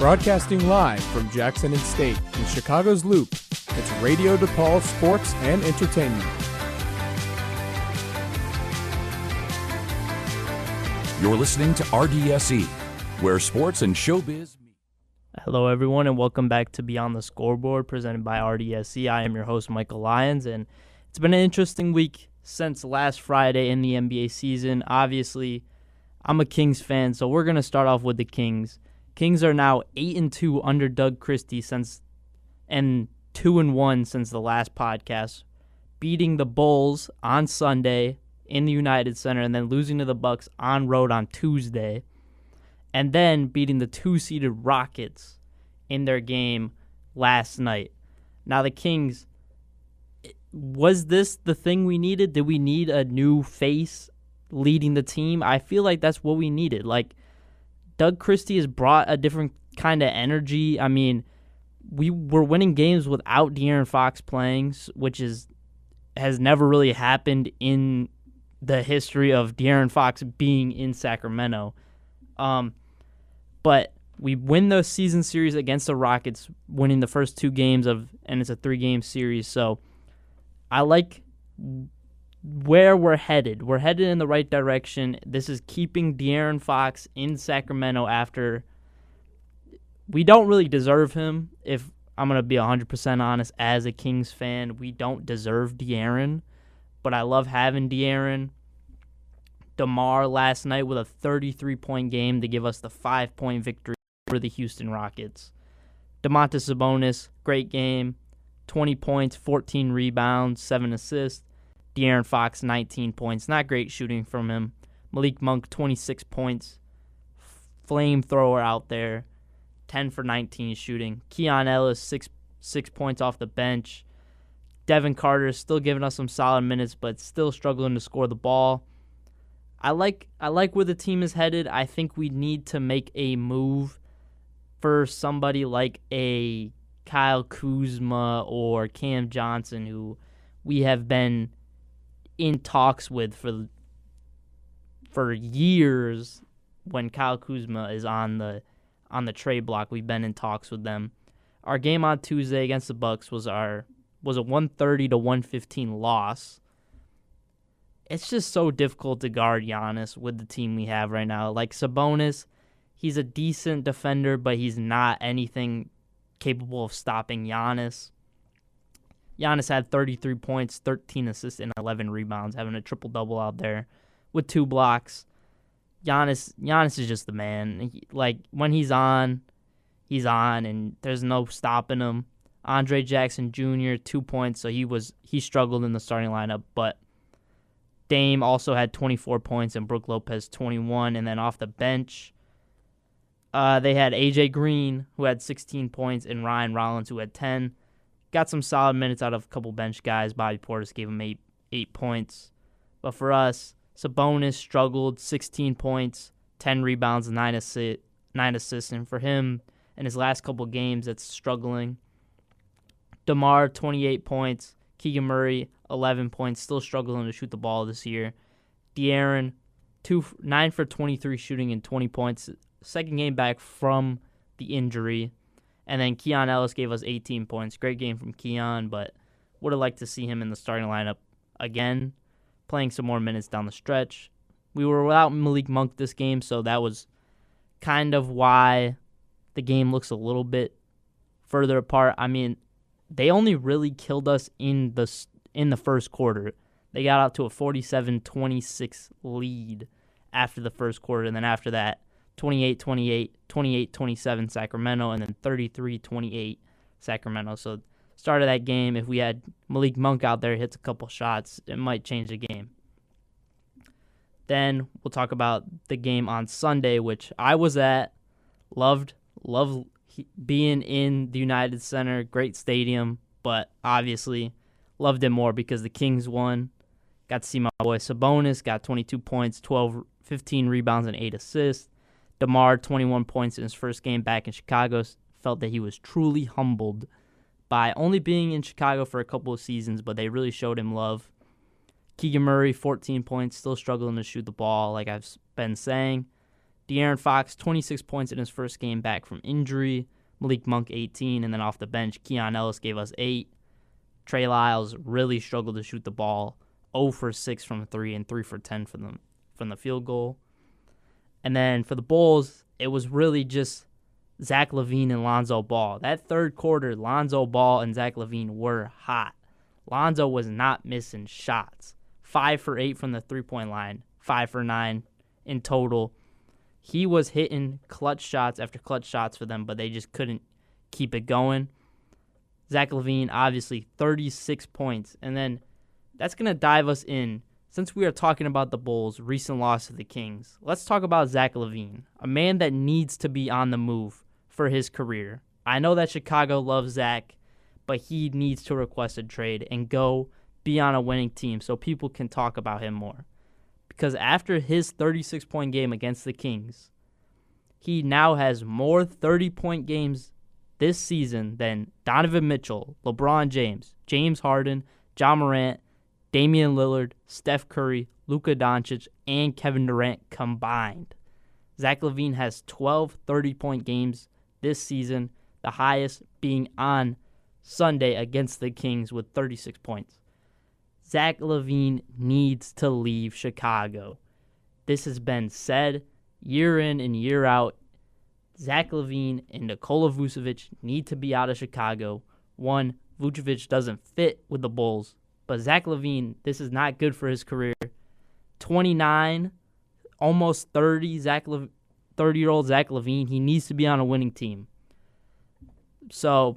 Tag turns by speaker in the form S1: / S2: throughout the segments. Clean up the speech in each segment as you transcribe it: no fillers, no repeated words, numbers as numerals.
S1: Broadcasting live from Jackson and State in Chicago's Loop, it's Radio DePaul Sports and Entertainment.
S2: You're listening to RDSE, where sports and showbiz meet.
S3: Hello, everyone, and welcome back to Beyond the Scoreboard, presented by RDSE. I am your host, Michael Lyons, and it's been an interesting week since last Friday in the NBA season. Obviously, I'm a Kings fan, so we're going to start off with the Kings. Kings are now 8-2 under Doug Christie and 2-1 since the last podcast, beating the Bulls on Sunday in the United Center and then losing to the Bucks on road on Tuesday, and then beating the 2-seeded Rockets in their game last night. Now the Kings, was this the thing we needed? Did we need a new face leading the team? I feel like that's what we needed. Like, Doug Christie has brought a different kind of energy. I mean, we were winning games without De'Aaron Fox playing, which has never really happened in the history of De'Aaron Fox being in Sacramento. But we win the season series against the Rockets, winning the first two games and it's a 3-game series. So I like where we're headed. We're headed in the right direction. This is keeping De'Aaron Fox in Sacramento after we don't really deserve him. If I'm going to be 100% honest, as a Kings fan, we don't deserve De'Aaron, but I love having De'Aaron. DeMar last night with a 33-point game to give us the 5-point victory over the Houston Rockets. Domantas Sabonis, great game, 20 points, 14 rebounds, 7 assists. De'Aaron Fox, 19 points. Not great shooting from him. Malik Monk, 26 points. Flamethrower out there. 10 for 19 shooting. Keon Ellis, 6 points off the bench. Devin Carter is still giving us some solid minutes, but still struggling to score the ball. I like where the team is headed. I think we need to make a move for somebody like a Kyle Kuzma or Cam Johnson, who we have been in talks with for years. When Kyle Kuzma is on the trade block, we've been in talks with them. Our game on Tuesday against the Bucks was a 130-115 loss. It's just so difficult to guard Giannis with the team we have right now. Like Sabonis, he's a decent defender, but he's not anything capable of stopping Giannis. Giannis had 33 points, 13 assists, and 11 rebounds, having a triple-double out there with 2 blocks. Giannis is just the man. When he's on, and there's no stopping him. Andre Jackson Jr., 2 points, so he struggled in the starting lineup, but Dame also had 24 points and Brook Lopez 21, and then off the bench, they had AJ Green, who had 16 points, and Ryan Rollins, who had 10. Got some solid minutes out of a couple bench guys. Bobby Portis gave him 8 points. But for us, Sabonis struggled, 16 points, 10 rebounds, 9 assists. And for him, in his last couple games, that's struggling. DeMar, 28 points. Keegan Murray, 11 points, still struggling to shoot the ball this year. De'Aaron, 9 for 23 shooting and 20 points. Second game back from the injury. And then Keon Ellis gave us 18 points. Great game from Keon, but would have liked to see him in the starting lineup again, playing some more minutes down the stretch. We were without Malik Monk this game, so that was kind of why the game looks a little bit further apart. I mean, they only really killed us in the first quarter. They got out to a 47-26 lead after the first quarter, and then after that, 28-28, 28-27 Sacramento, and then 33-28 Sacramento. So start of that game, if we had Malik Monk out there, hits a couple shots, it might change the game. Then we'll talk about the game on Sunday, which I was at. Loved being in the United Center, great stadium, but obviously loved it more because the Kings won. Got to see my boy Sabonis, got 22 points, 15 rebounds, and 8 assists. DeMar, 21 points in his first game back in Chicago. Felt that he was truly humbled by only being in Chicago for a couple of seasons, but they really showed him love. Keegan Murray, 14 points, still struggling to shoot the ball, like I've been saying. De'Aaron Fox, 26 points in his first game back from injury. Malik Monk, 18. And then off the bench, Keon Ellis gave us 8. Trey Lyles really struggled to shoot the ball. 0 for 6 from 3 and 3 for 10 from the field goal. And then for the Bulls, it was really just Zach LaVine and Lonzo Ball. That third quarter, Lonzo Ball and Zach LaVine were hot. Lonzo was not missing shots. 5 for 8 from the three-point line. 5 for 9 in total. He was hitting clutch shots after clutch shots for them, but they just couldn't keep it going. Zach LaVine, obviously, 36 points. And then that's going to dive us in. Since we are talking about the Bulls' recent loss to the Kings, let's talk about Zach LaVine, a man that needs to be on the move for his career. I know that Chicago loves Zach, but he needs to request a trade and go be on a winning team so people can talk about him more. Because after his 36-point game against the Kings, he now has more 30-point games this season than Donovan Mitchell, LeBron James, James Harden, Ja Morant, Damian Lillard, Steph Curry, Luka Doncic, and Kevin Durant combined. Zach LaVine has 12 30-point games this season, the highest being on Sunday against the Kings with 36 points. Zach LaVine needs to leave Chicago. This has been said year in and year out. Zach LaVine and Nikola Vucevic need to be out of Chicago. One, Vucevic doesn't fit with the Bulls. But Zach LaVine, this is not good for his career. 29, almost 30, 30-year-old Zach LaVine, he needs to be on a winning team. So,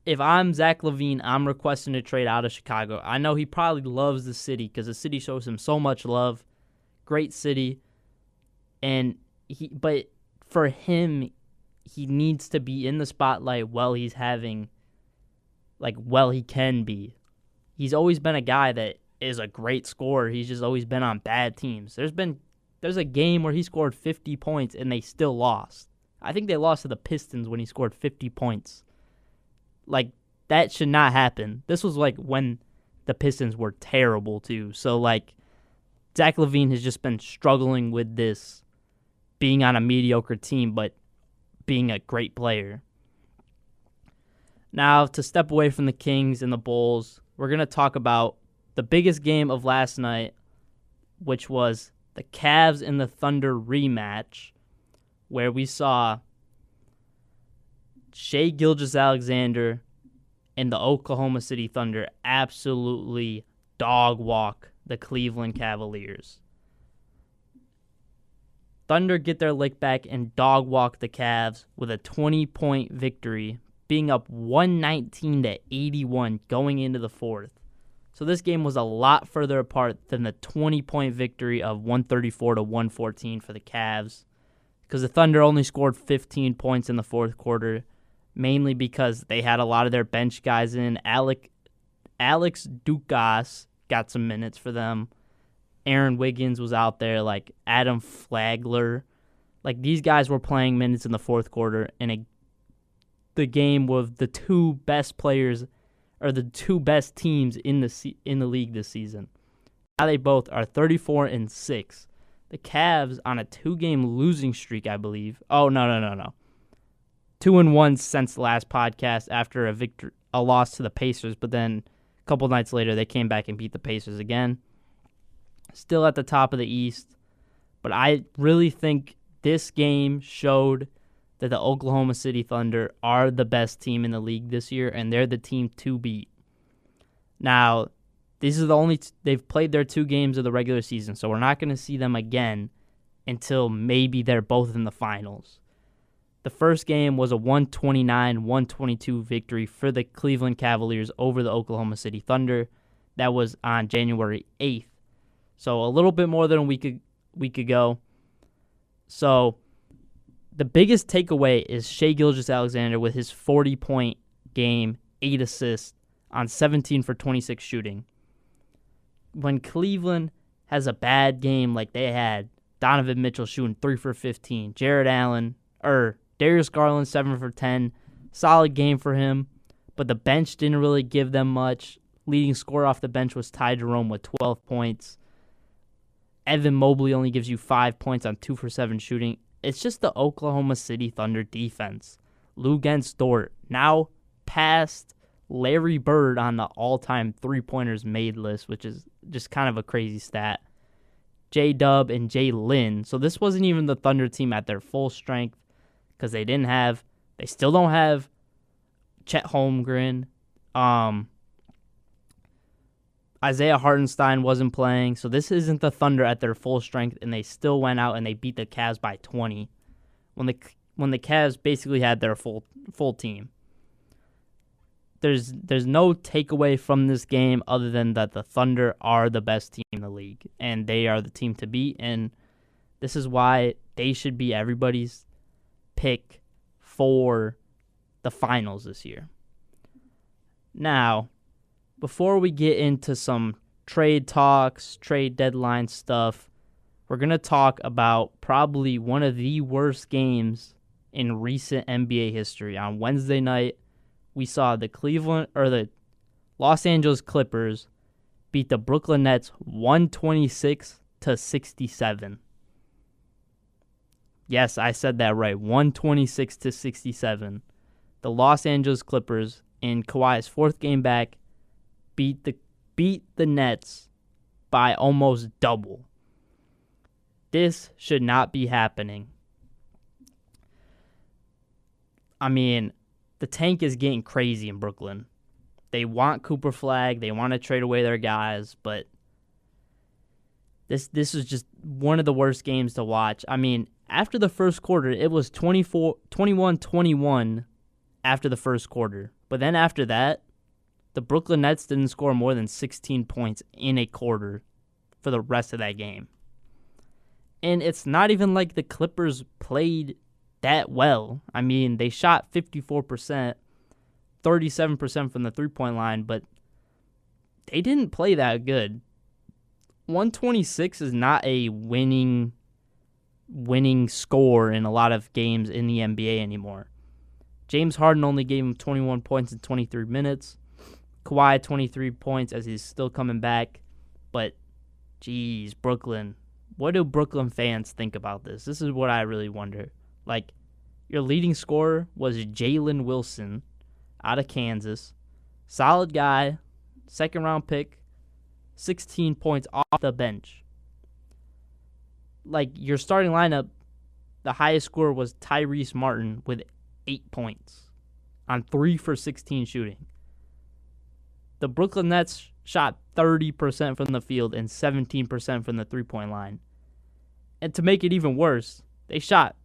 S3: if I'm Zach LaVine, I'm requesting a trade out of Chicago. I know he probably loves the city because the city shows him so much love. Great city. But for him, he needs to be in the spotlight while he can be. He's always been a guy that is a great scorer. He's just always been on bad teams. There's a game where he scored 50 points and they still lost. I think they lost to the Pistons when he scored 50 points. Like, that should not happen. This was like when the Pistons were terrible too. So like, Zach LaVine has just been struggling with this, being on a mediocre team but being a great player. Now, to step away from the Kings and the Bulls, we're going to talk about the biggest game of last night, which was the Cavs and the Thunder rematch, where we saw Shai Gilgeous-Alexander and the Oklahoma City Thunder absolutely dog walk the Cleveland Cavaliers. Thunder get their lick back and dog walk the Cavs with a 20-point victory, being up 119-81 going into the fourth. So this game was a lot further apart than the 20-point victory of 134-114 for the Cavs, because the Thunder only scored 15 points in the fourth quarter, mainly because they had a lot of their bench guys in. Alex Dukas got some minutes for them. Aaron Wiggins was out there, like Adam Flagler. Like, these guys were playing minutes in the fourth quarter, and the game with the two best players, or the two best teams in the league this season. Now they both are 34-6. The Cavs on a 2-game losing streak, I believe. Oh, no. 2-1 since the last podcast after a loss to the Pacers, but then a couple nights later they came back and beat the Pacers again. Still at the top of the East, but I really think this game showed that the Oklahoma City Thunder are the best team in the league this year, and they're the team to beat. Now, these are they've played their 2 games of the regular season, so we're not going to see them again until maybe they're both in the finals. The first game was a 129-122 victory for the Cleveland Cavaliers over the Oklahoma City Thunder. That was on January 8th. So a little bit more than a week ago. So the biggest takeaway is Shai Gilgeous-Alexander with his 40-point game, 8 assists on 17 for 26 shooting. When Cleveland has a bad game like they had, Donovan Mitchell shooting 3 for 15, Darius Garland 7 for 10, solid game for him, but the bench didn't really give them much. Leading scorer off the bench was Ty Jerome with 12 points. Evan Mobley only gives you 5 points on 2 for 7 shooting. It's just the Oklahoma City Thunder defense. Luguentz Dort now passed Larry Bird on the all-time three-pointers made list, which is just kind of a crazy stat. J-Dub and J-Lin. So this wasn't even the Thunder team at their full strength because they still don't have Chet Holmgren. Isaiah Hartenstein wasn't playing, so this isn't the Thunder at their full strength, and they still went out and they beat the Cavs by 20 when the Cavs basically had their full team. There's no takeaway from this game other than that the Thunder are the best team in the league, and they are the team to beat, and this is why they should be everybody's pick for the finals this year. Now, before we get into some trade talks, trade deadline stuff, we're going to talk about probably one of the worst games in recent NBA history. On Wednesday night, we saw the Los Angeles Clippers beat the Brooklyn Nets 126-67. Yes, I said that right. 126-67. The Los Angeles Clippers, in Kawhi's fourth game back, beat the Nets by almost double. This should not be happening. I mean, the tank is getting crazy in Brooklyn. They want Cooper Flag. They want to trade away their guys, but this is just one of the worst games to watch. I mean, after the first quarter, it was 21-21 after the first quarter. But then after that, the Brooklyn Nets didn't score more than 16 points in a quarter for the rest of that game. And it's not even like the Clippers played that well. I mean, they shot 54%, 37% from the three-point line, but they didn't play that good. 126 is not a winning score in a lot of games in the NBA anymore. James Harden only gave him 21 points in 23 minutes. Kawhi 23 points as he's still coming back. But, geez, Brooklyn. What do Brooklyn fans think about this? This is what I really wonder. Like, your leading scorer was Jalen Wilson out of Kansas. Solid guy, second-round pick, 16 points off the bench. Like, your starting lineup, the highest scorer was Tyrese Martin with 8 points on 3 for 16 shooting. The Brooklyn Nets shot 30% from the field and 17% from the three-point line. And to make it even worse, they shot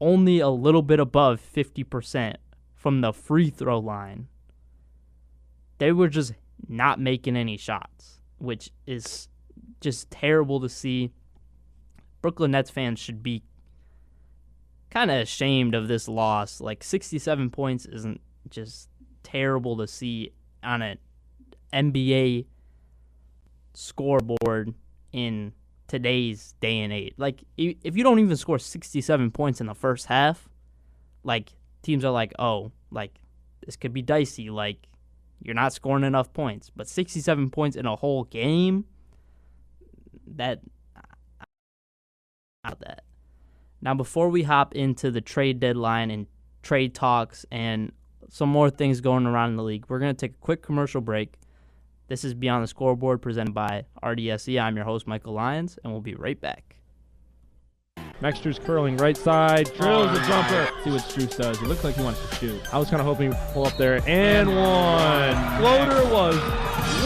S3: only a little bit above 50% from the free throw line. They were just not making any shots, which is just terrible to see. Brooklyn Nets fans should be kind of ashamed of this loss. Like, 67 points isn't just terrible to see on an NBA scoreboard in today's day and age. Like, if you don't even score 67 points in the first half, like, teams are like, oh, like, this could be dicey. Like, you're not scoring enough points. But 67 points in a whole game, that. Now, before we hop into the trade deadline and trade talks and some more things going around in the league, we're going to take a quick commercial break. This is Beyond the Scoreboard presented by RDSE. I'm your host, Michael Lyons, and we'll be right back.
S4: Max Strus curling right side, drills the jumper. See what Strus does. He looks like he wants to shoot. I was kind of hoping he'd pull up there, and one. Floater was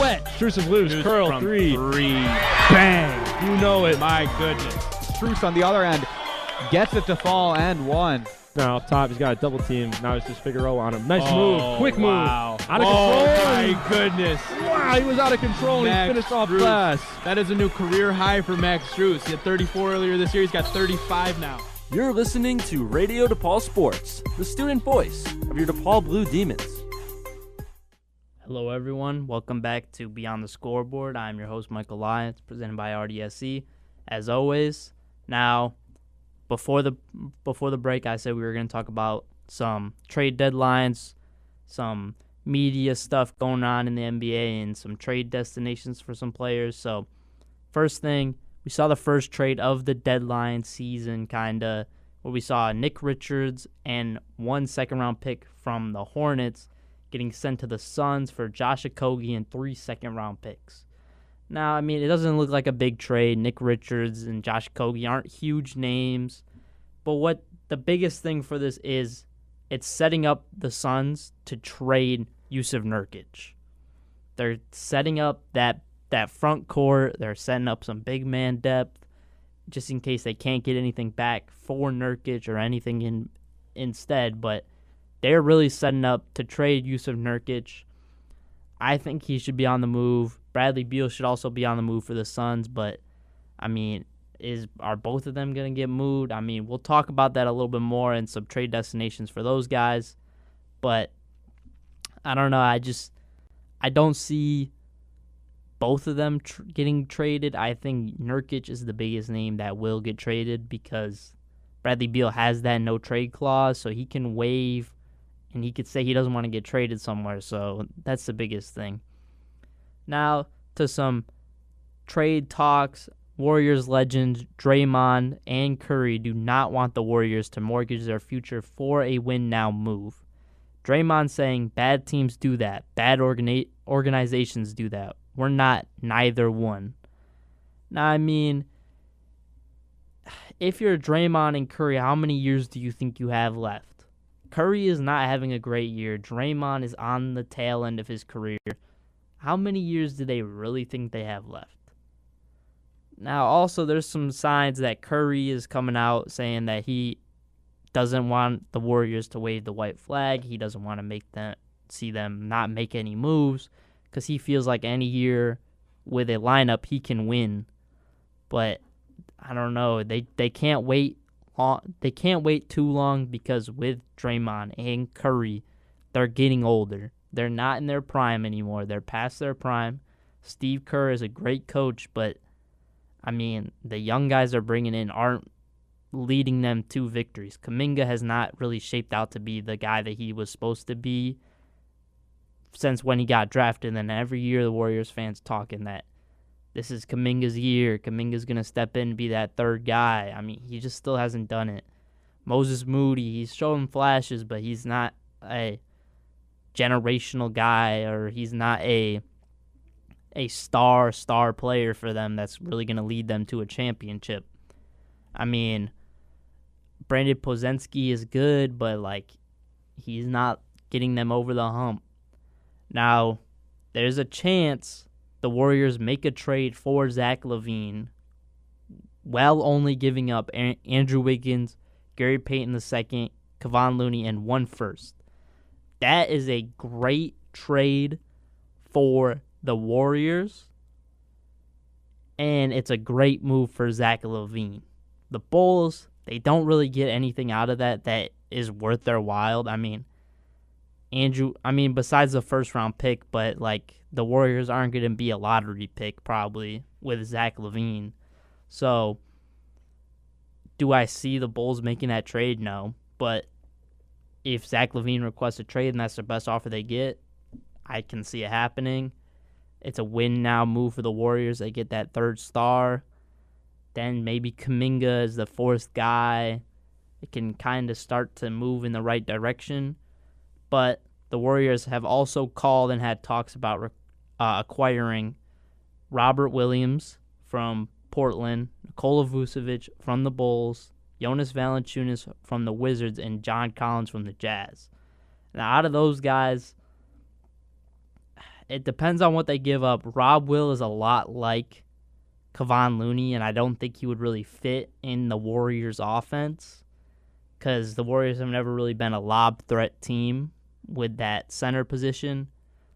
S4: wet. Strus is loose. Curl, three. Bang. You know it.
S5: My goodness. Strus on the other end gets it to fall and one.
S4: Now up top, he's got a double team. Now it's just Figueroa on him. Nice move. Quick move.
S5: Wow.
S4: Out of control.
S5: Oh, my goodness.
S4: Wow, he was out of control, and he finished off glass.
S5: That is a new career high for Max Strus. He had 34 earlier this year. He's got 35 now.
S6: You're listening to Radio DePaul Sports, the student voice of your DePaul Blue Demons.
S3: Hello, everyone. Welcome back to Beyond the Scoreboard. I'm your host, Michael Lyons, presented by RDSE. As always, now, before the break, I said we were going to talk about some trade deadlines, some media stuff going on in the NBA, and some trade destinations for some players. So, first thing, we saw the first trade of the deadline season, where we saw Nick Richards and 1 second-round pick from the Hornets getting sent to the Suns for Josh Okogie and 3 second-round picks. Now, I mean, it doesn't look like a big trade. Nick Richards and Josh Okogie aren't huge names. But what the biggest thing for this is, it's setting up the Suns to trade Jusuf Nurkic. They're setting up that front court. They're setting up some big man depth just in case they can't get anything back for Nurkic or anything instead. But they're really setting up to trade Jusuf Nurkic. I think he should be on the move. Bradley Beal should also be on the move for the Suns. But, I mean, are both of them going to get moved? I mean, we'll talk about that a little bit more and some trade destinations for those guys. But I don't know. I don't see both of them getting traded. I think Nurkic is the biggest name that will get traded because Bradley Beal has that no trade clause, so he can waive and he could say he doesn't want to get traded somewhere. So that's the biggest thing. Now to some trade talks. Warriors legends Draymond and Curry do not want the Warriors to mortgage their future for a win-now move. Draymond saying bad teams do that. Bad organizations do that. We're not neither one. Now, I mean, if you're Draymond and Curry, how many years do you think you have left? Curry is not having a great year. Draymond is on the tail end of his career. How many years do they really think they have left? Now, also, there's some signs that Curry is coming out saying that he doesn't want the Warriors to wave the white flag. He doesn't want to see them not make any moves because he feels like any year with a lineup he can win. But I don't know. They can't wait long. They can't wait too long because with Draymond and Curry, they're getting older. They're not in their prime anymore. They're past their prime. Steve Kerr is a great coach, but I mean, the young guys they're bringing in aren't leading them to victories. Kuminga has not really shaped out to be the guy that he was supposed to be since when he got drafted. And then every year the Warriors fans talking that this is Kuminga's year. Kuminga's going to step in and be that third guy. I mean, he just still hasn't done it. Moses Moody, he's showing flashes, but he's not a generational guy, or he's not a star player for them that's really going to lead them to a championship. I mean, Brandon Pozenski is good, but he's not getting them over the hump. Now, there's a chance the Warriors make a trade for Zach LaVine while only giving up Andrew Wiggins, Gary Payton II, Kevon Looney, and 1 first. That is a great trade for the Warriors, and it's a great move for Zach LaVine. The Bulls, they don't really get anything out of that is worth their while. I mean, besides the first-round pick, but, the Warriors aren't going to be a lottery pick, probably, with Zach LaVine. So, do I see the Bulls making that trade? No. But if Zach LaVine requests a trade and that's the best offer they get, I can see it happening. It's a win-now move for the Warriors. They get that third star. Then maybe Kuminga is the fourth guy. It can kind of start to move in the right direction. But the Warriors have also called and had talks about acquiring Robert Williams from Portland, Nikola Vucevic from the Bulls, Jonas Valanciunas from the Wizards, and John Collins from the Jazz. Now, out of those guys, it depends on what they give up. Rob Will is a lot like Kevon Looney, and I don't think he would really fit in the Warriors' offense because the Warriors have never really been a lob threat team with that center position.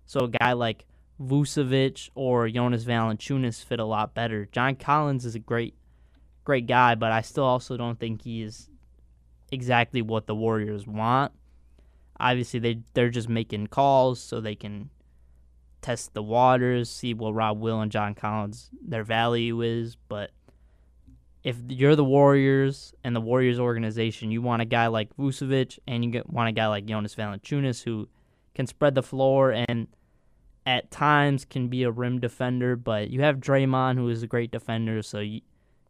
S3: So a guy like Vucevic or Jonas Valanciunas fit a lot better. John Collins is a great guy, but I still also don't think he is exactly what the Warriors want. Obviously, they're just making calls so they can test the waters, see what Rob Will and John Collins, their value is. But if you're the Warriors and the Warriors organization, you want a guy like Vucevic and you want a guy like Jonas Valanciunas who can spread the floor and at times can be a rim defender, but you have Draymond who is a great defender, so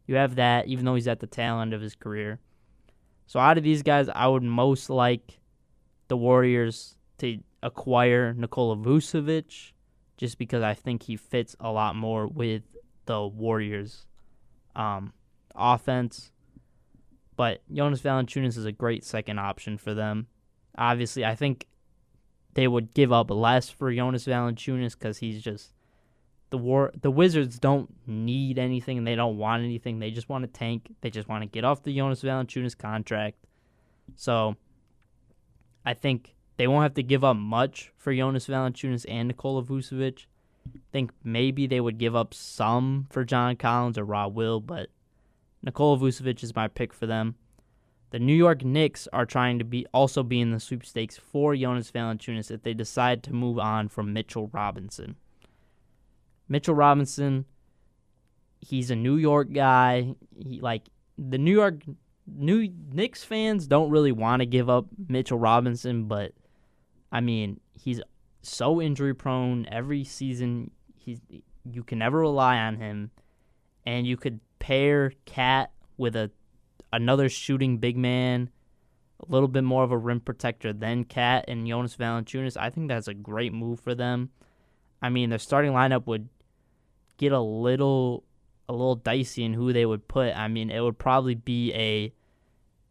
S3: You have that, even though he's at the tail end of his career. So out of these guys, I would most like the Warriors to acquire Nikola Vucevic, just because I think he fits a lot more with the Warriors' offense. But Jonas Valanciunas is a great second option for them. Obviously, I think they would give up less for Jonas Valanciunas because he's just the Wizards don't need anything and they don't want anything. They just want to tank. They just want to get off the Jonas Valanciunas contract. So I think they won't have to give up much for Jonas Valanciunas and Nikola Vucevic. I think maybe they would give up some for John Collins or Rob Will, but Nikola Vucevic is my pick for them. The New York Knicks are trying to also be in the sweepstakes for Jonas Valanciunas if they decide to move on from Mitchell Robinson. Mitchell Robinson, he's a New York guy. The New Knicks fans don't really want to give up Mitchell Robinson, but I mean, he's so injury prone every season. You can never rely on him, and you could pair Cat with another shooting big man, a little bit more of a rim protector than Cat and Jonas Valanciunas. I think that's a great move for them. I mean, their starting lineup would get a little dicey in who they would put. I mean, it would probably be a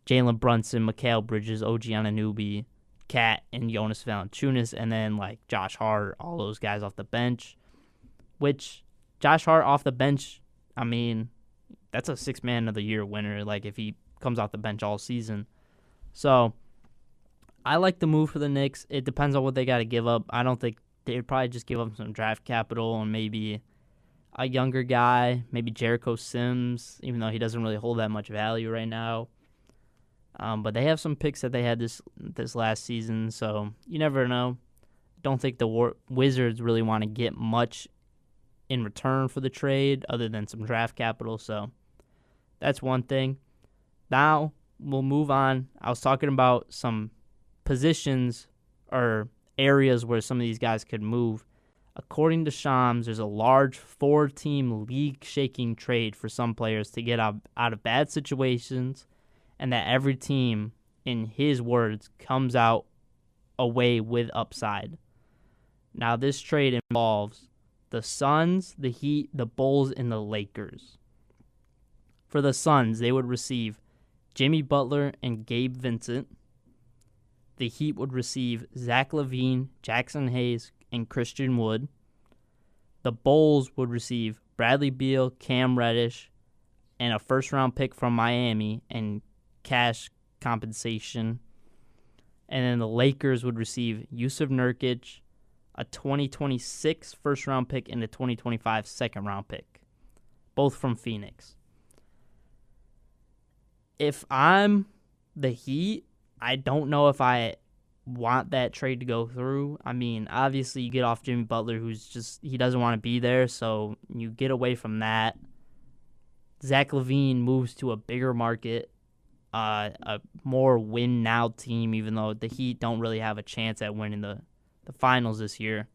S3: Jalen Brunson, Mikal Bridges, OG Anunoby, Cat, and Jonas Valanciunas, and then like Josh Hart, all those guys off the bench. Which Josh Hart off the bench, I mean, that's a 6th Man of the Year winner. Like if he comes off the bench all season. So I like the move for the Knicks. It depends on what they got to give up. I don't think they'd probably just give up some draft capital and maybe a younger guy, maybe Jericho Sims, even though he doesn't really hold that much value right now. But they have some picks that they had this last season, so you never know. Don't think the Wizards really want to get much in return for the trade other than some draft capital, so that's one thing. Now we'll move on. I was talking about some positions or areas where some of these guys could move. According to Shams, there's a large 4-team league-shaking trade for some players to get out of bad situations, and that every team, in his words, comes out away with upside. Now, this trade involves the Suns, the Heat, the Bulls, and the Lakers. For the Suns, they would receive Jimmy Butler and Gabe Vincent. The Heat would receive Zach LaVine, Jackson Hayes, and Christian Wood. The Bulls would receive Bradley Beal, Cam Reddish, and a first-round pick from Miami and cash compensation. And then the Lakers would receive Yusuf Nurkic, a 2026 first-round pick, and a 2025 second-round pick, both from Phoenix. If I'm the Heat, I don't know if I want that trade to go through. I mean, obviously you get off Jimmy Butler, he doesn't want to be there, so you get away from that. Zach LaVine moves to a bigger market, a more win-now team, even though the Heat don't really have a chance at winning the finals this year.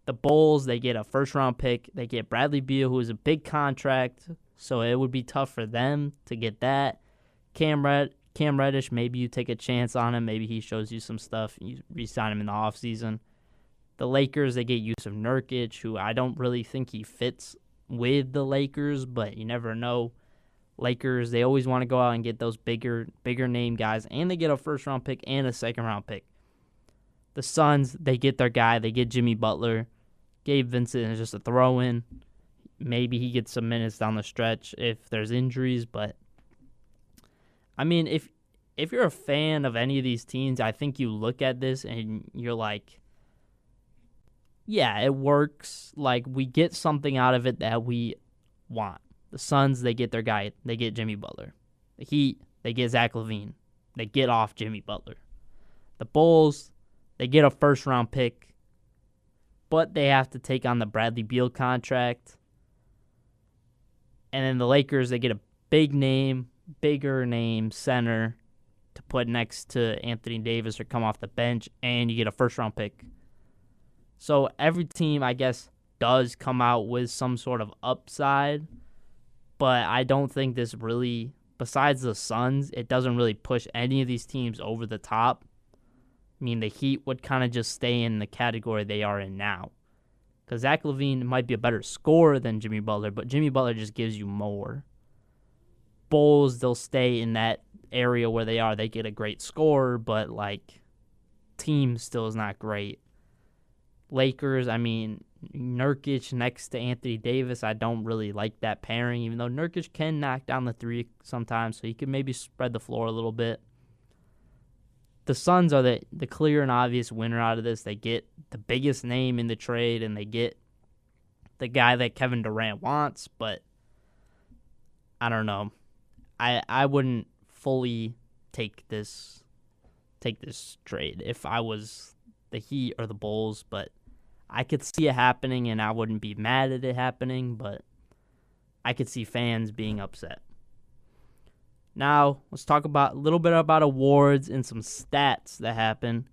S3: The Bulls, they get a first-round pick. They get Bradley Beal, who is a big contract, so it would be tough for them to get that. Cam Reddish, maybe you take a chance on him. Maybe he shows you some stuff. You re-sign him in the offseason. The Lakers, they get Yusuf Nurkic, who I don't really think he fits with the Lakers, but you never know. Lakers, they always want to go out and get those bigger name guys, and they get a first-round pick and a second-round pick. The Suns, they get their guy. They get Jimmy Butler. Gabe Vincent is just a throw-in. Maybe he gets some minutes down the stretch if there's injuries, but I mean, if you're a fan of any of these teams, I think you look at this and you're like, yeah, it works. Like, we get something out of it that we want. The Suns, they get their guy. They get Jimmy Butler. The Heat, they get Zach LaVine. They get off Jimmy Butler. The Bulls, they get a first-round pick, but they have to take on the Bradley Beal contract. And then the Lakers, they get a bigger name center to put next to Anthony Davis or come off the bench, and you get a first-round pick. So every team, I guess, does come out with some sort of upside, But I don't think this really, besides the Suns, it doesn't really push any of these teams over the top. I mean, the Heat would kind of just stay in the category they are in now. Because Zach LaVine might be a better scorer than Jimmy Butler, but Jimmy Butler just gives you more. Bulls, they'll stay in that area where they are. They get a great scorer, but, like, team still is not great. Lakers, I mean, Nurkic next to Anthony Davis, I don't really like that pairing, even though Nurkic can knock down the three sometimes, so he could maybe spread the floor a little bit. The Suns are the clear and obvious winner out of this. They get the biggest name in the trade, and they get the guy that Kevin Durant wants, but I don't know. I wouldn't fully take this trade if I was the Heat or the Bulls, but I could see it happening, and I wouldn't be mad at it happening, but I could see fans being upset. Now, let's talk about a little bit about awards and some stats that happen.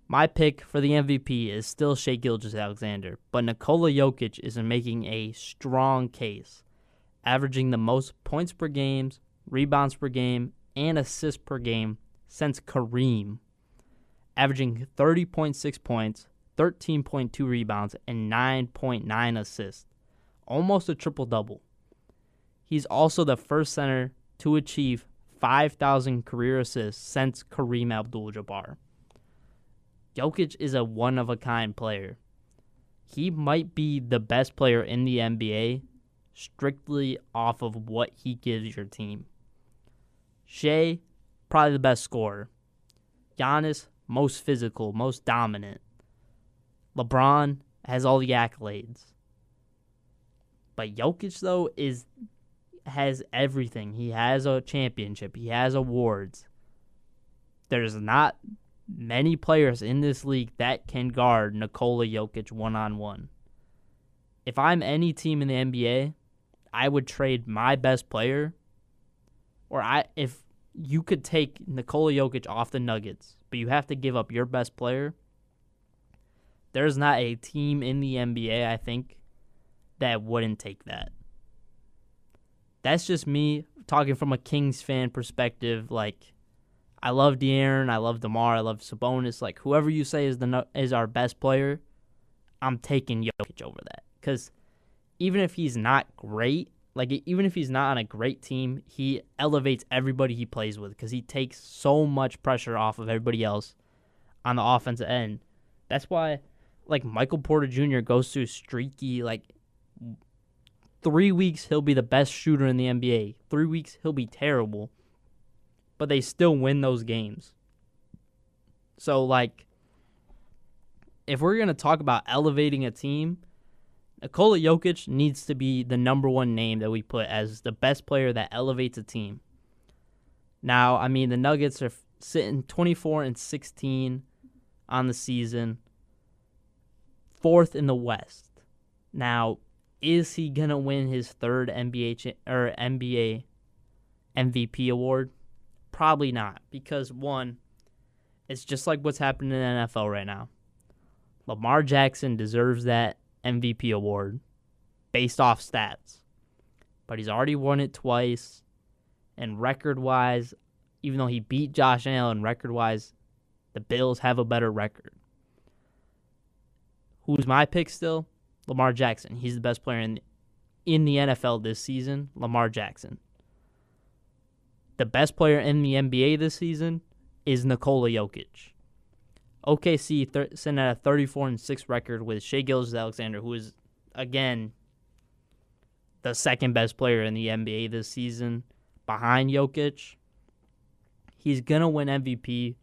S3: My pick for the MVP is still Shai Gilgeous-Alexander, but Nikola Jokic is making a strong case, averaging the most points per game, rebounds per game, and assists per game since Kareem, averaging 30.6 points, 13.2 rebounds, and 9.9 assists, almost a triple-double. He's also the first center to achieve 5,000 career assists since Kareem Abdul-Jabbar. Jokic is a one-of-a-kind player. He might be the best player in the NBA strictly off of what he gives your team. Shai, probably the best scorer. Giannis, most physical, most dominant. LeBron has all the accolades. But Jokic, though, has everything. He has a championship. He has awards. There's not many players in this league that can guard Nikola Jokic one-on-one. If I'm any team in the NBA, I would trade my best player, if you could take Nikola Jokic off the Nuggets, but you have to give up your best player, there's not a team in the NBA, I think, that wouldn't take that. That's just me talking from a Kings fan perspective. Like, I love De'Aaron, I love DeMar, I love Sabonis. Like, whoever you say is our best player, I'm taking Jokic over that. Because even if he's not great, even if he's not on a great team, he elevates everybody he plays with because he takes so much pressure off of everybody else on the offensive end. That's why, Michael Porter Jr. goes through streaky, 3 weeks he'll be the best shooter in the NBA. 3 weeks he'll be terrible. But they still win those games. So, if we're going to talk about elevating a team, Nikola Jokic needs to be the number one name that we put as the best player that elevates a team. Now, I mean, the Nuggets are sitting 24-16 on the season, 4th in the West. Now, is he going to win his third NBA MVP award? Probably not, because one, it's just like what's happening in the NFL right now. Lamar Jackson deserves that MVP award based off stats, but he's already won it twice, and record-wise, even though he beat Josh Allen record-wise, the Bills have a better record. Who's my pick still? Lamar Jackson. He's the best player in the NFL this season, Lamar Jackson. The best player in the NBA this season is Nikola Jokic. OKC sitting at a 34-6 record with Shai Gilgeous-Alexander, who is, again, the second best player in the NBA this season behind Jokic. He's going to win MVP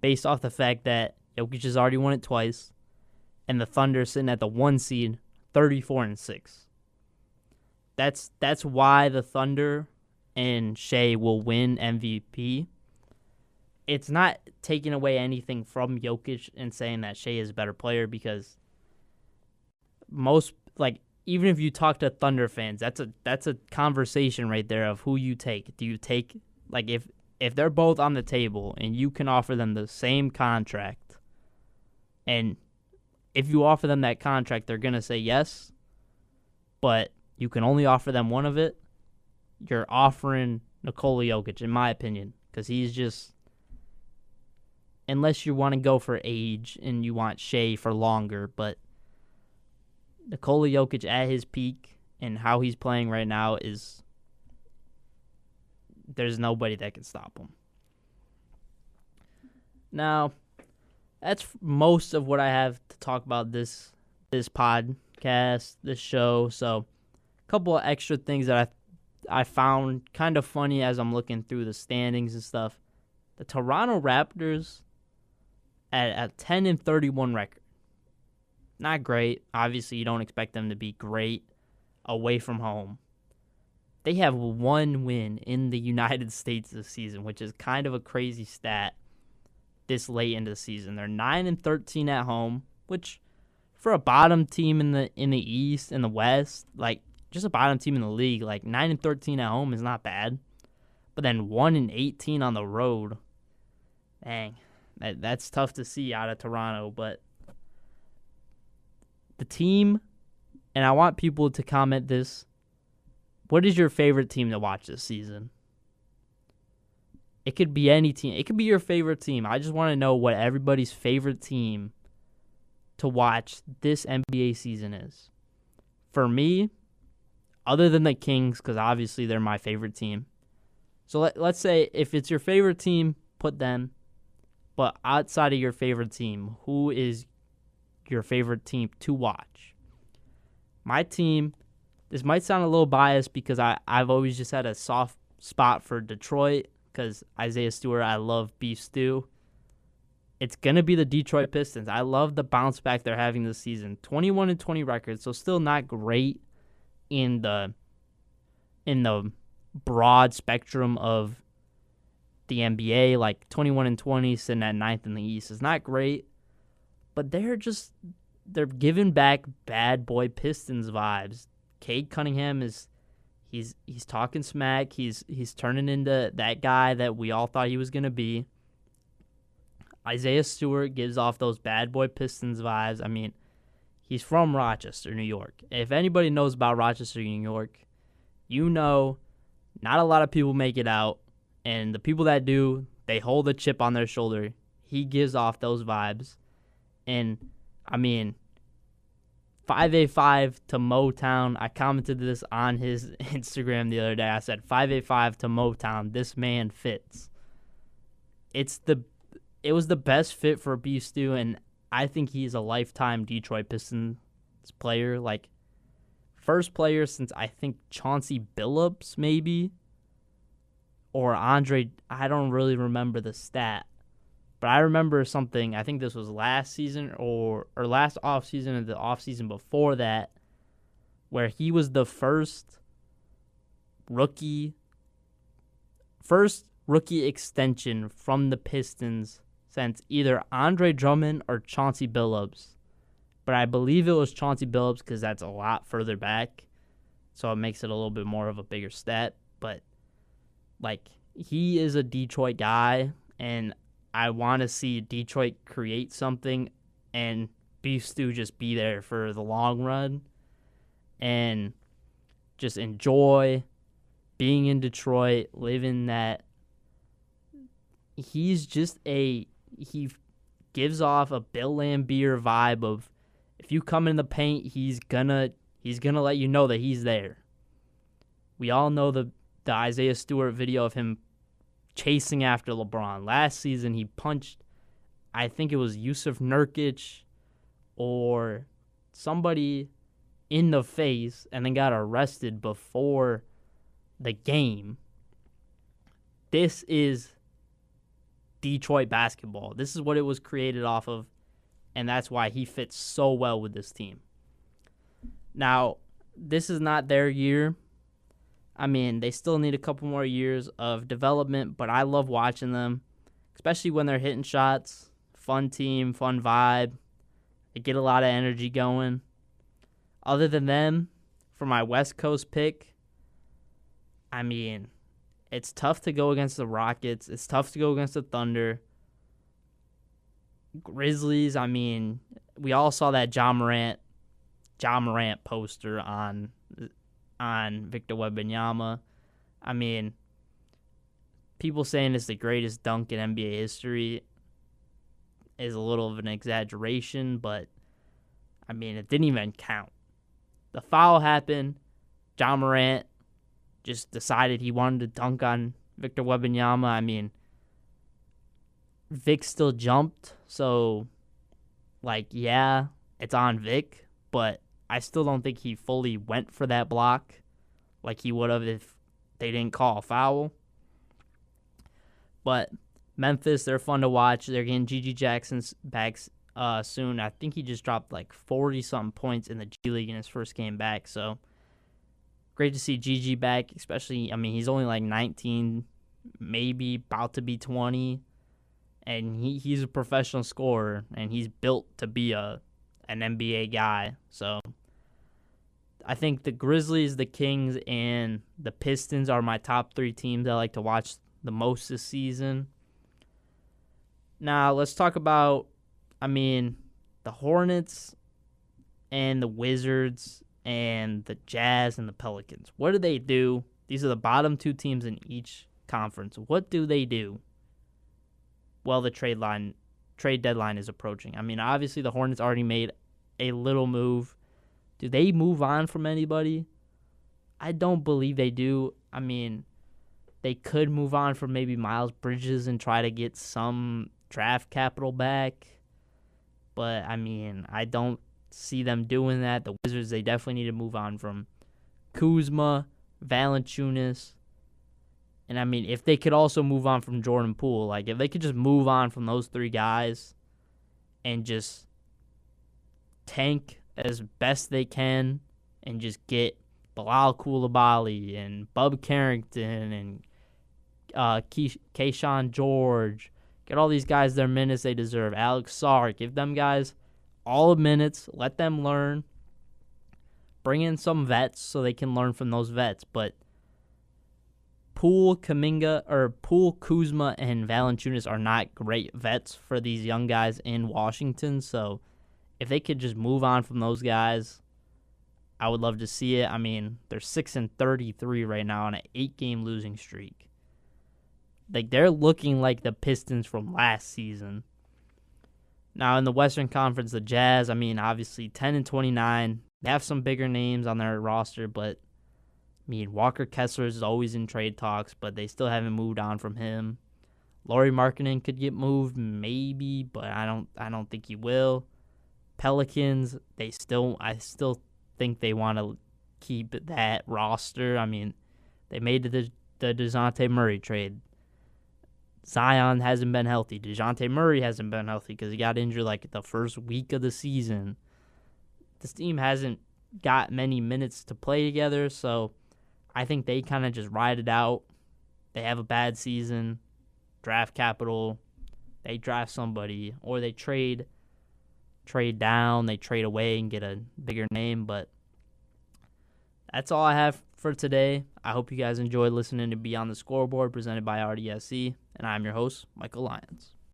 S3: based off the fact that Jokic has already won it twice, and the Thunder sitting at the 1 seed, 34-6. That's why the Thunder and Shai will win MVP. It's not taking away anything from Jokic and saying that Shai is a better player, because even if you talk to Thunder fans, that's a conversation right there of who you take. Do you take, if they're both on the table and you can offer them the same contract, and if you offer them that contract, they're going to say yes, but you can only offer them one of it, you're offering Nikola Jokic, in my opinion, because he's just, unless you want to go for age and you want Shea for longer, but Nikola Jokic at his peak and how he's playing right now is, there's nobody that can stop him. Now, that's most of what I have to talk about this podcast, this show. So, a couple of extra things that I found kind of funny as I'm looking through the standings and stuff. The Toronto Raptors at a 10-31 record. Not great. Obviously, you don't expect them to be great away from home. They have one win in the United States this season, which is kind of a crazy stat this late into the season. They're 9-13 at home, which for a bottom team in the East and the West, like just a bottom team in the league, like 9-13 at home is not bad. But then 1-18 on the road, dang, that's tough to see out of Toronto. But the team, and I want people to comment this, what is your favorite team to watch this season? It could be any team. It could be your favorite team. I just want to know what everybody's favorite team to watch this NBA season is. For me, other than the Kings, because obviously they're my favorite team. So let's say if it's your favorite team, put them. But outside of your favorite team, who is your favorite team to watch? My team, this might sound a little biased because I've always just had a soft spot for Detroit because Isaiah Stewart, I love beef stew. It's going to be the Detroit Pistons. I love the bounce back they're having this season. 21-20 record, so still not great in the broad spectrum of the NBA. Like 21-20, sitting at 9th in the East is not great, but they're giving back bad boy Pistons vibes. Cade Cunningham he's talking smack. He's turning into that guy that we all thought he was gonna be. Isaiah Stewart gives off those bad boy Pistons vibes. I mean, he's from Rochester, New York. If anybody knows about Rochester, New York, you know not a lot of people make it out, and the people that do, they hold a chip on their shoulder. He gives off those vibes. And, I mean, 5A5 to Motown. I commented this on his Instagram the other day. I said 5A5 to Motown. This man fits. It was the best fit for Beef Stew, and I think he's a lifetime Detroit Pistons player. Like, first player since I think Chauncey Billups maybe, or Andre. I don't really remember the stat. But I remember something, I think this was last season or last offseason or the offseason before that, where he was the first rookie extension from the Pistons since either Andre Drummond or Chauncey Billups. But I believe it was Chauncey Billups because that's a lot further back, so it makes it a little bit more of a bigger stat. But, like, he is a Detroit guy, and I want to see Detroit create something and Beef Stew just be there for the long run and just enjoy being in Detroit, living that. He gives off a Bill Laimbeer vibe of, if you come in the paint, he's gonna let you know that he's there. We all know the Isaiah Stewart video of him chasing after LeBron. Last season, he punched, I think it was Yusuf Nurkic or somebody in the face and then got arrested before the game. This is Detroit basketball. This is what it was created off of, and that's why he fits so well with this team. Now, this is not their year. I mean, they still need a couple more years of development, but I love watching them, especially when they're hitting shots. Fun team, fun vibe. They get a lot of energy going. Other than them, for my West Coast pick, I mean, it's tough to go against the Rockets. It's tough to go against the Thunder. Grizzlies, I mean, we all saw that Ja Morant poster on Victor Wembanyama. I mean, people saying it's the greatest dunk in NBA history is a little of an exaggeration, but, I mean, it didn't even count. The foul happened. John Morant just decided he wanted to dunk on Victor Wembanyama. I mean, Vic still jumped, so, yeah, it's on Vic, but I still don't think he fully went for that block like he would have if they didn't call a foul. But Memphis, they're fun to watch. They're getting Gigi Jackson's back soon. I think he just dropped 40-something points in the G League in his first game back. So great to see Gigi back, especially, I mean, he's only 19, maybe about to be 20. And he's a professional scorer, and he's built to be an NBA guy. So I think the Grizzlies, the Kings, and the Pistons are my top 3 teams I like to watch the most this season. Now, let's talk about, the Hornets and the Wizards and the Jazz and the Pelicans. What do they do? These are the bottom 2 teams in each conference. What do they do? Well, the trade deadline is approaching. I mean, obviously the Hornets already made a little move. Do they move on from anybody? I don't believe they do. I mean, they could move on from maybe Miles Bridges and try to get some draft capital back. But, I mean, I don't see them doing that. The Wizards, they definitely need to move on from Kuzma, Valanciunas. And, I mean, if they could also move on from Jordan Poole, if they could just move on from those 3 guys and just tank as best they can and just get Bilal Coulibaly and Bub Carrington and Keyshawn George, get all these guys their minutes they deserve. Alex Sarr, give them guys all the minutes, let them learn. Bring in some vets so they can learn from those vets, but Poole, Kuzma, and Valanciunas are not great vets for these young guys in Washington. So if they could just move on from those guys, I would love to see it. I mean, they're 6-33 right now on an 8-game losing streak. They're looking like the Pistons from last season. Now in the Western Conference, the Jazz, obviously 10-29. They have some bigger names on their roster, but Walker Kessler is always in trade talks, but they still haven't moved on from him. Lauri Markkanen could get moved, maybe, but I don't think he will. Pelicans, I still think they want to keep that roster. They made the DeJounte Murray trade. Zion hasn't been healthy. DeJounte Murray hasn't been healthy because he got injured the first week of the season. This team hasn't got many minutes to play together, so I think they kind of just ride it out. They have a bad season, draft capital, they draft somebody, or they trade down, they trade away and get a bigger name. But that's all I have for today. I hope you guys enjoyed listening to Beyond the Scoreboard presented by RDSC, and I'm your host, Michael Lyons.